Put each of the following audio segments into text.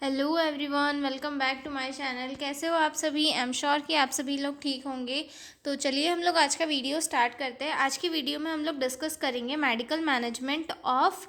Hello everyone, welcome back to my channel. कैसे हो आप सभी? आई एम श्योर कि आप सभी लोग ठीक होंगे। तो चलिए हम लोग आज का वीडियो स्टार्ट करते हैं। आज की वीडियो में हम लोग डिस्कस करेंगे medical management of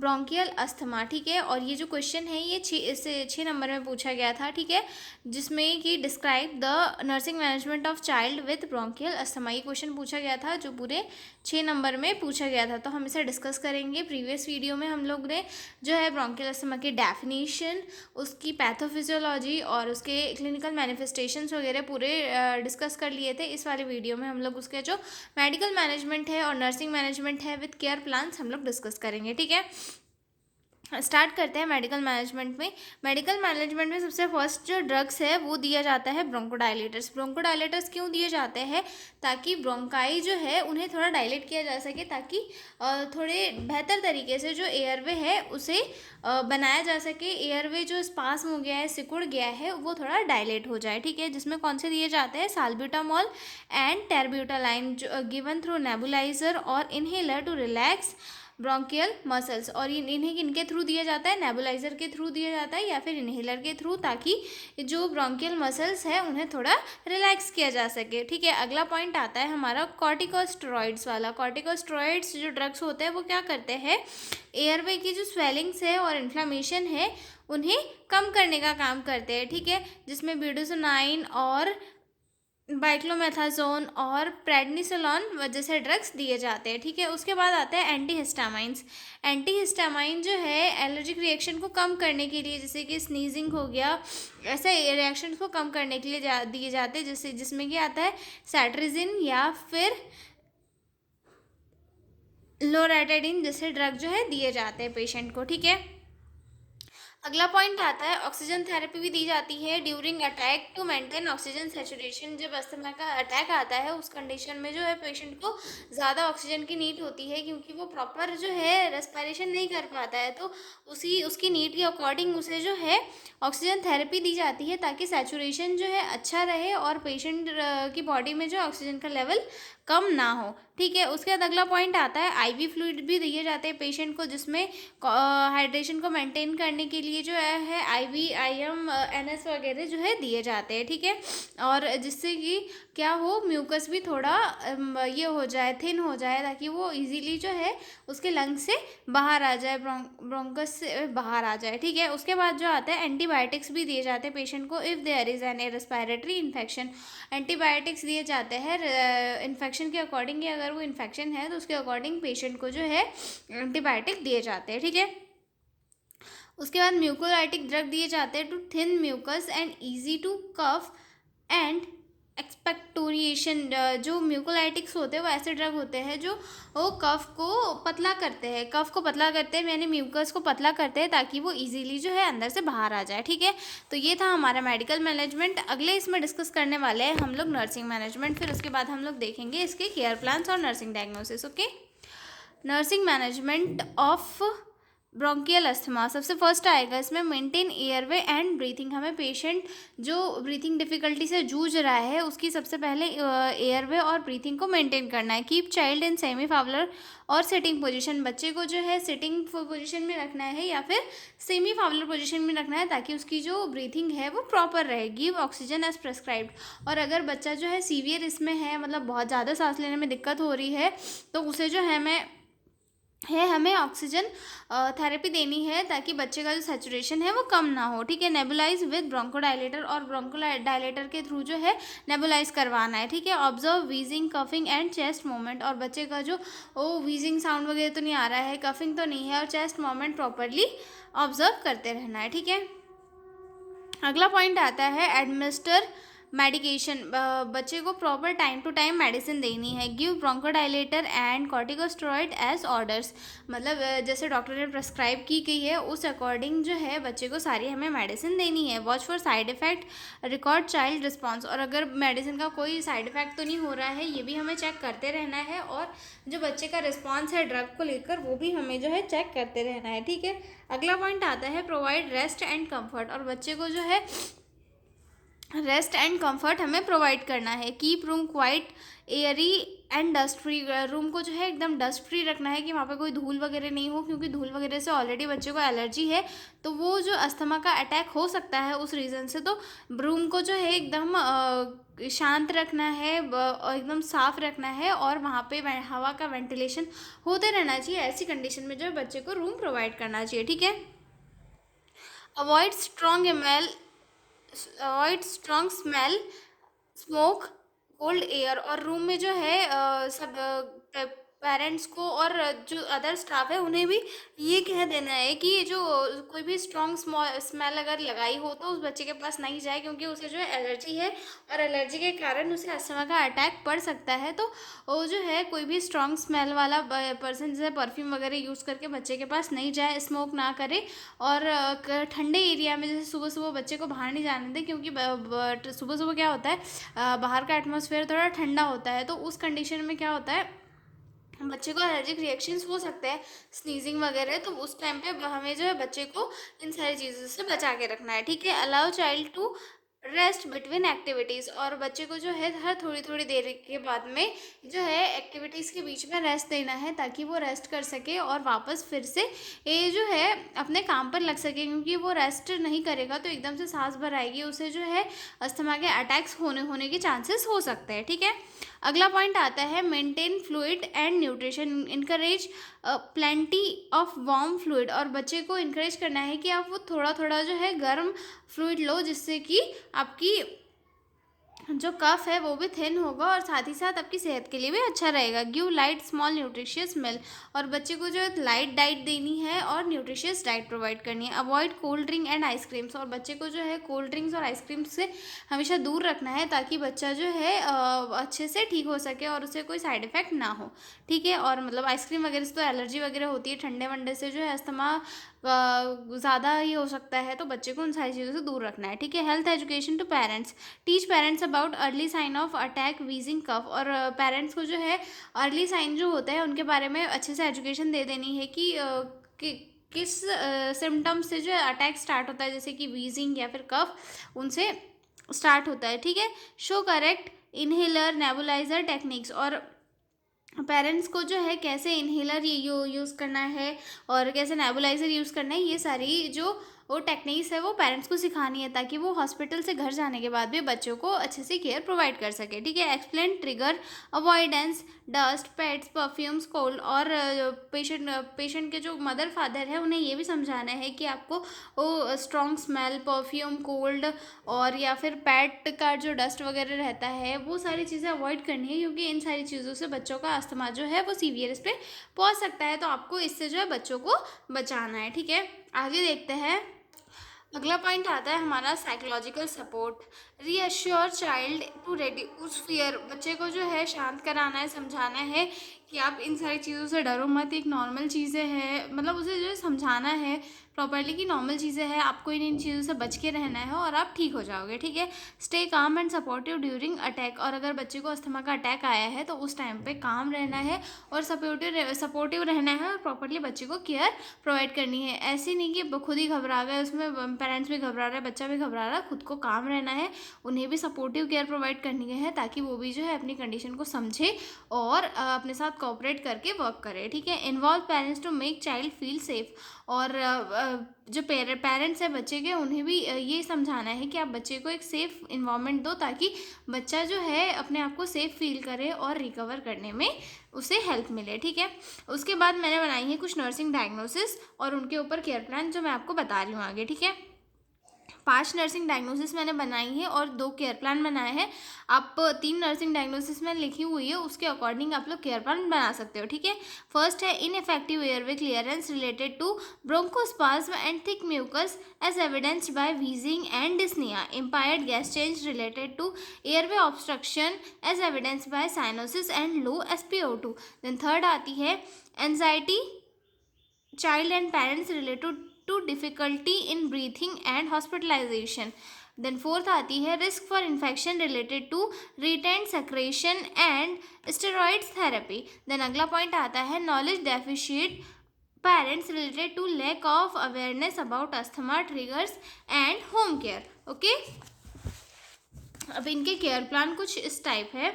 bronchial asthma. ठीक है, और ये जो क्वेश्चन है ये 6 नंबर में पूछा गया था। ठीक है, जिसमें कि describe the nursing management of child with bronchial asthma, ये क्वेश्चन पूछा गया था जो पूरे 6 नंबर में पूछा गया था। तो हम इसे डिस्कस करेंगे। प्रीवियस वीडियो में हम लोग ने जो है ब्रोंकियल अस्थमा की डेफिनेशन, उसकी पैथोफिजियोलॉजी और उसके क्लिनिकल मैनिफेस्टेशंस वगैरह पूरे डिस्कस कर लिए थे। इस वाले वीडियो में हम लोग उसके जो मेडिकल मैनेजमेंट है और नर्सिंग मैनेजमेंट है विद केयर प्लान्स हम लोग डिस्कस करेंगे। ठीक है, स्टार्ट करते हैं मेडिकल मैनेजमेंट में। मेडिकल मैनेजमेंट में सबसे फर्स्ट जो ड्रग्स है वो दिया जाता है ब्रोंकोडायलेटर्स। ब्रोंकोडायलेटर्स क्यों दिए जाते हैं? ताकि ब्रोंकाई जो है उन्हें थोड़ा डायलेट किया जा सके, ताकि थोड़े बेहतर तरीके से जो एयरवे है उसे बनाया जा सके। एयरवे जो स्पास्म हो गया है, सिकुड़ गया है, वो थोड़ा डायलेट हो जाए। ठीक है, जिसमें कौन से दिए जाते हैं? Salbutamol and terbutaline, given through nebulizer और inhaler to relax bronchial muscles. और इन्हें किनके थ्रू दिया जाता है? नेबुलाइजर के थ्रू दिया जाता है या फिर इनहेलर के थ्रू, ताकि जो ब्रोंकियल मसल्स है उन्हें थोड़ा रिलैक्स किया जा सके। ठीक है, अगला पॉइंट आता है हमारा कॉर्टिकोस्टेरॉइड्स वाला। कॉर्टिकोस्टेरॉइड्स जो ड्रग्स होते हैं वो क्या करते हैं? एयरवे की जो स्वेलिंग्स है और इन्फ्लामेशन है उन्हें कम करने का काम करते हैं। ठीक है, जिसमें ब्यूटासोनाइन और बाइक्लोमेथाजोन और प्रेडनिसोलॉन जैसे ड्रग्स दिए जाते हैं। ठीक है, उसके बाद आते हैं एंटीहिस्टामाइंस। एंटीहिस्टामाइन जो है एलर्जिक रिएक्शन को कम करने के लिए, जैसे कि स्नीजिंग हो गया, ऐसे रिएक्शन को कम करने के लिए दिए जाते हैं। जैसे जिसमें क्या आता है? सैट्रिजिन या फिर लोराटाइडिन जैसे ड्रग जो है दिए जाते हैं पेशेंट को। ठीक है, अगला पॉइंट आता है ऑक्सीजन थेरेपी भी दी जाती है during attack to maintain oxygen saturation. जब अस्थमा का अटैक आता है उस कंडीशन में जो है पेशेंट को ज़्यादा ऑक्सीजन की नीड होती है, क्योंकि वो प्रॉपर जो है रेस्पिरेशन नहीं कर पाता है। तो उसकी नीड के अकॉर्डिंग उसे जो है ऑक्सीजन थेरेपी दी जाती है, ताकि सैचुरेशन जो है अच्छा रहे और पेशेंट की बॉडी में जो ऑक्सीजन का लेवल कम ना हो। ठीक है, उसके बाद अगला पॉइंट आता है आईवी फ्लूइड भी दिए जाते हैं पेशेंट को, जिसमें हाइड्रेशन को मेंटेन करने के लिए जो है आईवी, आईएम, एनएस वगैरह जो है दिए जाते हैं। ठीक है, और जिससे कि क्या हो, म्यूकस भी थोड़ा ये हो जाए, थिन हो जाए, ताकि वो इजीली जो है उसके लंग से बाहर आ जाए, ब्रोंकस से बाहर आ जाए। ठीक है, उसके बाद जो आता है एंटीबायोटिक्स भी दिए जाते हैं पेशेंट को if there is an respiratory infection. Antibiotics दिए जाते हैं इन्फेक्शन के अकॉर्डिंग, कि अगर वो इन्फेक्शन है तो उसके अकॉर्डिंग पेशेंट को जो है एंटीबायोटिक दिए जाते हैं। ठीक है, उसके बाद म्यूकोलाइटिक ड्रग दिए जाते हैं to thin mucus and easy to cough and expectoration. जो म्यूकोलाइटिक्स होते हैं वो ऐसे ड्रग होते हैं जो वो कफ को पतला करते हैं, यानी म्यूकस को पतला करते हैं, ताकि वो इजीली जो है अंदर से बाहर आ जाए। ठीक है, तो ये था हमारा मेडिकल मैनेजमेंट। अगले इसमें डिस्कस करने वाले हैं हम लोग नर्सिंग मैनेजमेंट। फिर उसके बाद हम लोग देखेंगे इसके केयर प्लान्स और nursing diagnosis. Okay, nursing management of bronchial asthma. सबसे फर्स्ट आएगा इसमें मेंटेन एयरवे एंड ब्रीथिंग। हमें पेशेंट जो ब्रीथिंग डिफिकल्टी से जूझ रहा है उसकी सबसे पहले एयरवे और ब्रीथिंग को मेंटेन करना है। Keep child in semi Fowler और सिटिंग पोजीशन। बच्चे को जो है सिटिंग पोजीशन में रखना है या फिर सेमी फावलर पोजीशन में रखना है, ताकि उसकी जो ब्रीथिंग है वो प्रॉपर रहे। Give oxygen as prescribed. और अगर बच्चा जो है सीवियर इसमें है, मतलब बहुत ज़्यादा सांस लेने में दिक्कत हो रही है, तो उसे जो है हमें ऑक्सीजन थेरेपी देनी है, ताकि बच्चे का जो सैचुरेशन है वो कम ना हो। ठीक है, नेबुलाइज विद ब्रोंकोडायलेटर, और ब्रोंकोडायलेटर के थ्रू जो है नेबुलाइज करवाना है। ठीक है, observe wheezing, coughing and chest movement. और बच्चे का जो वीजिंग साउंड वगैरह तो नहीं आ रहा है, कफिंग तो नहीं है, और चेस्ट मूवमेंट प्रॉपरली ऑब्जर्व करते रहना है। ठीक है, अगला पॉइंट आता है एडमिनिस्टर मेडिकेशन। बच्चे को proper time to time medicine देनी है। Give bronchodilator and corticosteroid as orders. मतलब जैसे डॉक्टर ने प्रेस्क्राइब की गई है उस अकॉर्डिंग जो है बच्चे को सारी हमें मेडिसिन देनी है। Watch for side effect, record child response. और अगर मेडिसिन का कोई साइड इफेक्ट तो नहीं हो रहा है, ये भी हमें चेक करते रहना है। और जो बच्चे का रिस्पॉन्स है ड्रग को लेकर वो भी हमें जो है चेक करते रहना है। ठीक है, अगला पॉइंट आता है प्रोवाइड रेस्ट एंड कम्फर्ट। और बच्चे को जो है रेस्ट एंड कंफर्ट हमें प्रोवाइड करना है। Keep room quite Airy and dust free, room को जो है एकदम डस्ट फ्री रखना है कि वहाँ पे कोई धूल वगैरह नहीं हो, क्योंकि धूल वगैरह से ऑलरेडी बच्चे को एलर्जी है, तो वो जो अस्थमा का अटैक हो सकता है उस रीज़न से। तो रूम को जो है एकदम शांत रखना है, एकदम साफ रखना है, और वहाँ पे हवा का वेंटिलेशन होते रहना चाहिए। ऐसी कंडीशन में जो है बच्चे को रूम प्रोवाइड करना चाहिए, ठीक है। Avoid strong ML avoid strong smell, smoke, cold air. और रूम में जो है सब पेरेंट्स को और जो अदर स्टाफ है उन्हें भी ये कह देना है कि ये जो कोई भी स्ट्रॉन्ग स्मेल अगर लगाई हो तो उस बच्चे के पास नहीं जाए, क्योंकि उसे जो है एलर्जी है, और एलर्जी के कारण उसे अस्थमा का अटैक पड़ सकता है। तो वो जो है कोई भी स्ट्रॉन्ग स्मेल वाला पर्सन जैसे परफ्यूम वगैरह यूज़ करके बच्चे के पास नहीं जाए, स्मोक ना करे, और ठंडे एरिया में जैसे सुबह सुबह बच्चे को बाहर नहीं जाने दें, क्योंकि सुबह सुबह क्या होता है, बाहर का एटमॉस्फेयर थोड़ा ठंडा होता है, तो उस कंडीशन में क्या होता है, बच्चे को एलर्जिक रिएक्शंस हो सकते हैं, स्नीजिंग वगैरह। तो उस टाइम पे हमें जो है बच्चे को इन सारी चीज़ों से बचा के रखना है, ठीक है। Allow child to rest between activities, और बच्चे को जो है हर थोड़ी थोड़ी देर के बाद में जो है एक्टिविटीज़ के बीच में रेस्ट देना है, ताकि वो रेस्ट कर सके और वापस फिर से ये जो है अपने काम पर लग सके, क्योंकि वो रेस्ट नहीं करेगा तो एकदम से सांस भर आएगी, उसे जो है अस्थमा के अटैक्स होने के चांसेस हो सकते हैं, ठीक है। अगला पॉइंट आता है maintain fluid and nutrition, encourage plenty of warm fluid, और बच्चे को इनकरेज करना है कि आप वो थोड़ा थोड़ा जो है गर्म फ्लूइड लो, जिससे कि आपकी जो कफ है वो भी थिन होगा, और साथ ही साथ आपकी सेहत के लिए भी अच्छा रहेगा। Give light small nutritious meal, और बच्चे को जो है लाइट डाइट देनी है और न्यूट्रिशियस डाइट प्रोवाइड करनी है। Avoid cold drink and ice creams, और बच्चे को जो है कोल्ड ड्रिंक्स और आइसक्रीम्स से हमेशा दूर रखना है, ताकि बच्चा जो है अच्छे से ठीक हो सके और उसे कोई साइड इफेक्ट ना हो, ठीक है। और मतलब आइसक्रीम वगैरह से तो एलर्जी वगैरह होती है, ठंडे वंडे से जो है अस्थमा ज़्यादा ही हो सकता है, तो बच्चे को उन सारी चीज़ों से दूर रखना है, ठीक है। Health education to parents, teach parents about early sign of attack wheezing cough, और पेरेंट्स को जो है अर्ली साइन जो होता है उनके बारे में अच्छे से एजुकेशन दे देनी है कि किस सिम्टम्स से जो है अटैक स्टार्ट होता है, जैसे कि वीजिंग या फिर कफ उनसे स्टार्ट होता है, ठीक है। Show correct inhaler nebuliser techniques, और पेरेंट्स को जो है कैसे इन्हेलर यूज़ करना है और कैसे नेबुलाइजर यूज़ करना है, ये सारी जो वो टेक्निक्स है वो पेरेंट्स को सिखानी है, ताकि वो हॉस्पिटल से घर जाने के बाद भी बच्चों को अच्छे से केयर प्रोवाइड कर सके, ठीक है। Explain trigger avoidance dust pets perfumes cold, और पेशेंट के जो मदर फादर है उन्हें ये भी समझाना है कि आपको वो स्ट्रॉन्ग स्मेल, परफ्यूम, कोल्ड, और या फिर पेट का जो डस्ट वगैरह रहता है वो सारी चीज़ें अवॉइड करनी है, क्योंकि इन सारी चीज़ों से बच्चों का अस्थमा जो है वो सीवियर पे पहुंच सकता है, तो आपको इससे जो है बच्चों को बचाना है, ठीक है। आगे देखते हैं। अगला पॉइंट आता है हमारा psychological support, reassure child to reduce fear, बच्चे को जो है शांत कराना है, समझाना है कि आप इन सारी चीज़ों से डरो मत, एक नॉर्मल चीज़ें हैं, मतलब उसे जो है समझाना है प्रॉपर्ली कि नॉर्मल चीज़ें हैं, आपको इन चीज़ों से बच के रहना है और आप ठीक हो जाओगे, ठीक है। Stay calm and supportive during attack, और अगर बच्चे को अस्थमा का अटैक आया है तो उस टाइम पे काम रहना है और सपोर्टिव रहना है, और प्रॉपर्ली बच्चे को केयर प्रोवाइड करनी है। ऐसे नहीं कि खुद ही घबरा गए, उसमें पेरेंट्स भी घबरा रहा है, बच्चा भी घबरा रहा है, खुद को काम रहना है, उन्हें भी सपोर्टिव केयर प्रोवाइड करनी है, ताकि वो भी जो है अपनी कंडीशन को समझे और अपने साथ कोऑपरेट करके वर्क करे, ठीक है। Involve parents to make child feel safe, और जो पेरेंट्स हैं बच्चे के उन्हें भी ये समझाना है कि आप बच्चे को एक सेफ़ इन्वायरमेंट दो, ताकि बच्चा जो है अपने आप को सेफ़ फील करे और रिकवर करने में उसे हेल्प मिले, ठीक है। उसके बाद मैंने बनाई है कुछ नर्सिंग डायग्नोसिस और उनके ऊपर केयर प्लान, जो मैं आपको बता रही हूँ आगे, ठीक है। 5 नर्सिंग डायग्नोसिस मैंने बनाई है और 2 केयर प्लान बनाए हैं। आप 3 नर्सिंग डायग्नोसिस में लिखी हुई है, उसके अकॉर्डिंग आप लोग केयर प्लान बना सकते हो, ठीक है। फर्स्ट है ineffective airway clearance related to bronchospasm and thick mucus as evidenced by wheezing and dyspnoea, impaired gas change related to airway obstruction as evidenced by cyanosis and low SpO2। Then third आती है anxiety child and parents related to difficulty in breathing and hospitalization। then fourth आती है risk for infection related to retained secretion and steroids therapy। then अगला point आता है knowledge deficit parents related to lack of awareness about asthma triggers and home care। okay, अब इनके care plan कुछ इस type है।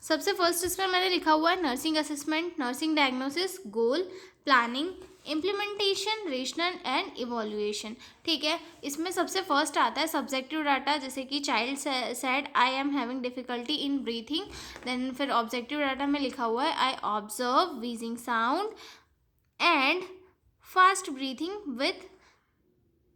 सबसे फर्स्ट इसमें मैंने लिखा हुआ है nursing assessment, nursing diagnosis, goal, planning, implementation, rationale and evaluation. ठीक है, इसमें सबसे फर्स्ट आता है सब्जेक्टिव डाटा, जैसे कि child said I am having difficulty in breathing. Then फिर ऑब्जेक्टिव डाटा में लिखा हुआ है I observe wheezing sound and fast breathing with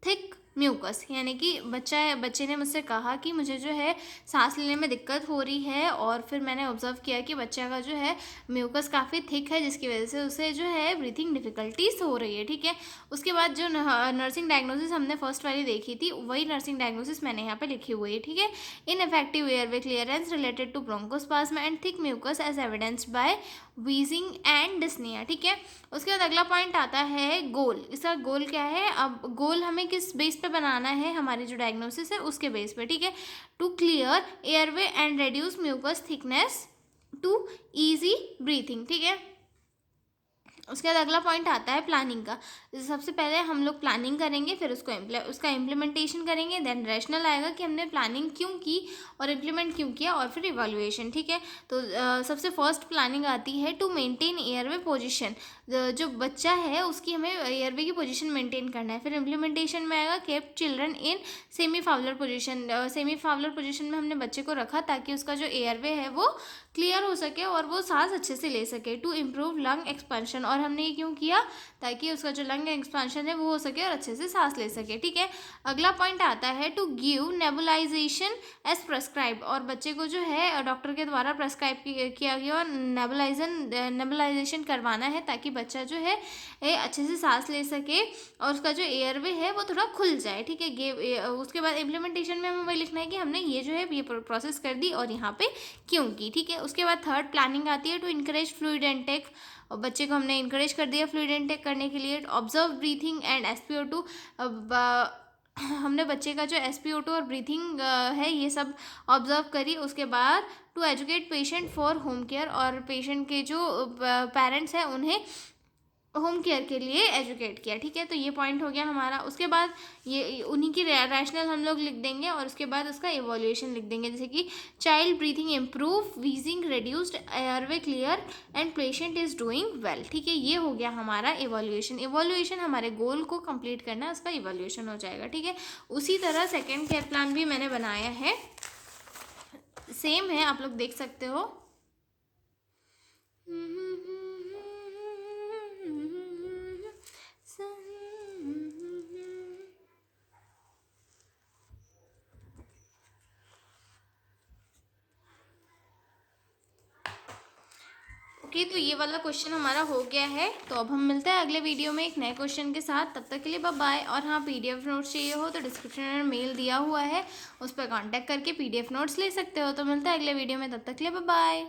thick mucus, यानी कि बच्चे ने मुझसे कहा कि मुझे जो है सांस लेने में दिक्कत हो रही है, और फिर मैंने ऑब्जर्व किया कि बच्चे का जो है म्यूकस काफ़ी थिक है, जिसकी वजह से उसे जो है ब्रीथिंग डिफिकल्टीज हो रही है। ठीक है, उसके बाद जो नर्सिंग डायग्नोसिस हमने फर्स्ट वाली देखी थी, वही नर्सिंग डायग्नोसिस मैंने यहाँ पे लिखी हुई है। ठीक है, ineffective airway clearance related to bronchospasm and thick mucus as evidenced by wheezing and dyspnoea. ठीक है, उसके बाद अगला पॉइंट आता है गोल। इसका गोल क्या है? अब गोल हमें किस बेस पे बनाना है? हमारी जो डायग्नोसिस है उसके बेस पे। ठीक है, to clear airway and reduce mucus thickness to easy breathing. ठीक है, उसके बाद अगला पॉइंट आता है प्लानिंग का। सबसे पहले हम लोग प्लानिंग करेंगे, फिर उसका इम्प्लीमेंटेशन करेंगे, देन रैशनल आएगा कि हमने प्लानिंग क्यों की और इम्प्लीमेंट क्यों किया, और फिर इवैल्यूएशन। ठीक है, तो सबसे फर्स्ट प्लानिंग आती है टू मेंटेन एयरवे पोजीशन। जो बच्चा है उसकी हमें एयरवे की पोजीशन मेंटेन करना है। फिर इम्प्लीमेंटेशन में आएगा keep children in semi Fowler position. Semi Fowler position में हमने बच्चे को रखा ताकि उसका जो एयरवे है वो क्लियर हो सके और वो सांस अच्छे से ले सके। टू इम्प्रूव लंग एक्सपेंशन, और हमने ये क्यों किया? ताकि उसका जो लंग एक्सपेंशन है वो हो सके और अच्छे से सांस ले सके। ठीक है, अगला पॉइंट आता है to give nebulization as prescribe, और बच्चे को जो है डॉक्टर के द्वारा प्रेस्क्राइब किया गया और नेबुलाइजेशन करवाना है ताकि बच्चा जो है अच्छे से सांस ले सके और उसका जो एयरवे है वो थोड़ा खुल जाए। ठीक है, उसके बाद इम्प्लीमेंटेशन में हमें वही लिखना है कि हमने ये जो है ये प्रोसेस कर दी और यहाँ पे क्यों की। ठीक है, उसके बाद थर्ड प्लानिंग आती है टू इनकरेज फ्लूइड इनटेक, और बच्चे को हमने इनकरेज कर दिया फ्लूइड इनटेक करने के लिए। ऑब्जर्व ब्रीथिंग एंड SpO2, हमने बच्चे का जो SpO2 और ब्रीथिंग है ये सब ऑब्जर्व करी। उसके बाद to educate patient for home care, और पेशेंट के जो पेरेंट्स हैं उन्हें होम केयर के लिए एजुकेट किया। ठीक है, तो ये पॉइंट हो गया हमारा। उसके बाद ये उन्हीं की रैशनल हम लोग लिख देंगे और उसके बाद उसका इवोल्यूशन लिख देंगे, जैसे कि child breathing improve, wheezing reduced, airway clear and patient is doing well. ठीक है, ये हो गया हमारा इवोल्यूशन। इवोल्यूशन हमारे गोल को कंप्लीट करना है, उसका इवोल्यूशन हो जाएगा। ठीक है, उसी तरह सेकेंड केयर प्लान भी मैंने बनाया है, सेम है, आप लोग देख सकते हो। ओके, तो ये वाला क्वेश्चन हमारा हो गया है। तो अब हम मिलते हैं अगले वीडियो में एक नए क्वेश्चन के साथ। तब तक के लिए बाय बाय। और हाँ, PDF नोट्स चाहिए हो तो डिस्क्रिप्शन में मेल दिया हुआ है, उस पर कांटेक्ट करके PDF नोट्स ले सकते हो। तो मिलते हैं अगले वीडियो में, तब तक के लिए बाय बाय।